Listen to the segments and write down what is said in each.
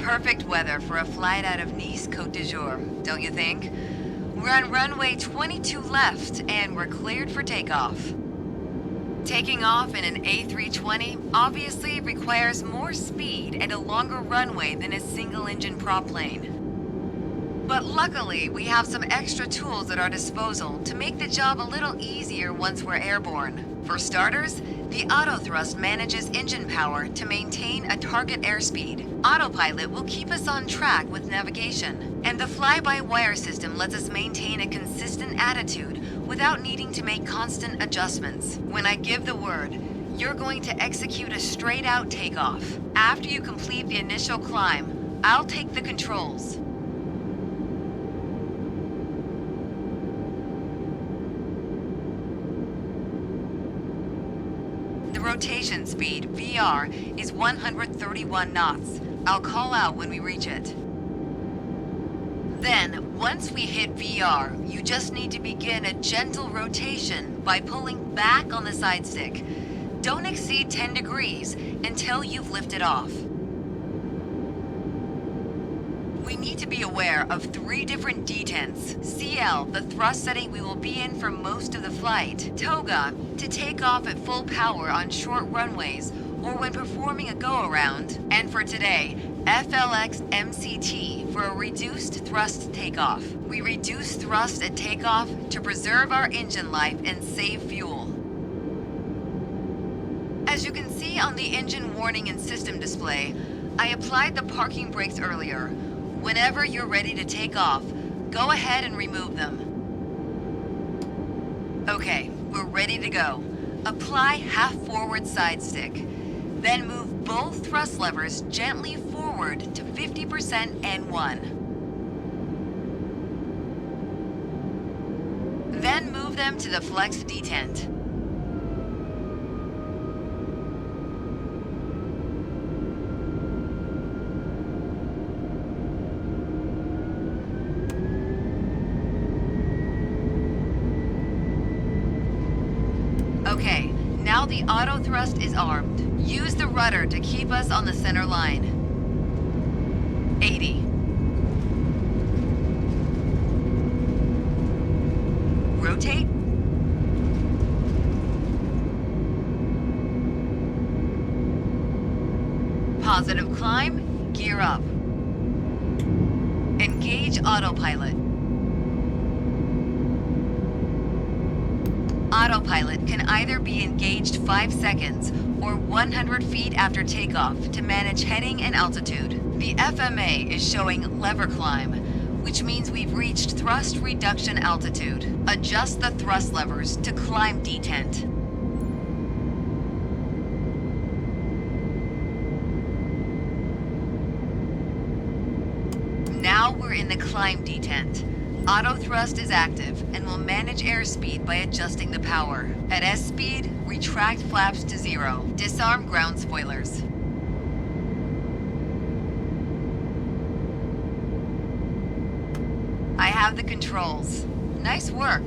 Perfect weather for a flight out of Nice, Côte d'Azur, don't you think? We're on runway 22 left, and we're cleared for takeoff. Taking off in an A320 obviously requires more speed and a longer runway than a single-engine prop plane. But luckily, we have some extra tools at our disposal to make the job a little easier once we're airborne. For starters, the auto thrust manages engine power to maintain a target airspeed. Autopilot will keep us on track with navigation. And the fly-by-wire system lets us maintain a consistent attitude without needing to make constant adjustments. When I give the word, you're going to execute a straight-out takeoff. After you complete the initial climb, I'll take the controls. The rotation speed, VR, is 131 knots. I'll call out when we reach it. Then, once we hit VR, you just need to begin a gentle rotation by pulling back on the side stick. Don't exceed 10 degrees until you've lifted off. We need to be aware of 3 different detents. CL, the thrust setting we will be in for most of the flight. TOGA, to take off at full power on short runways or when performing a go-around. And for today, FLX MCT for a reduced thrust takeoff. We reduce thrust at takeoff to preserve our engine life and save fuel. As you can see on the engine warning and system display, I applied the parking brakes earlier. Whenever you're ready to take off, go ahead and remove them. Okay, we're ready to go. Apply half-forward side stick. Then move both thrust levers gently forward to 50% N1. Then move them to the flex detent. Okay, now the auto thrust is armed. Use the rudder to keep us on the center line. 80. Rotate. Positive climb, gear up. Engage autopilot. Autopilot can either be engaged 5 seconds or 100 feet after takeoff to manage heading and altitude. The FMA is showing lever climb, which means we've reached thrust reduction altitude. Adjust the thrust levers to climb detent. Now we're in the climb detent. Auto thrust is active and will manage airspeed by adjusting the power. At S speed, retract flaps to 0. Disarm ground spoilers. I have the controls. Nice work.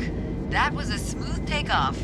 That was a smooth takeoff.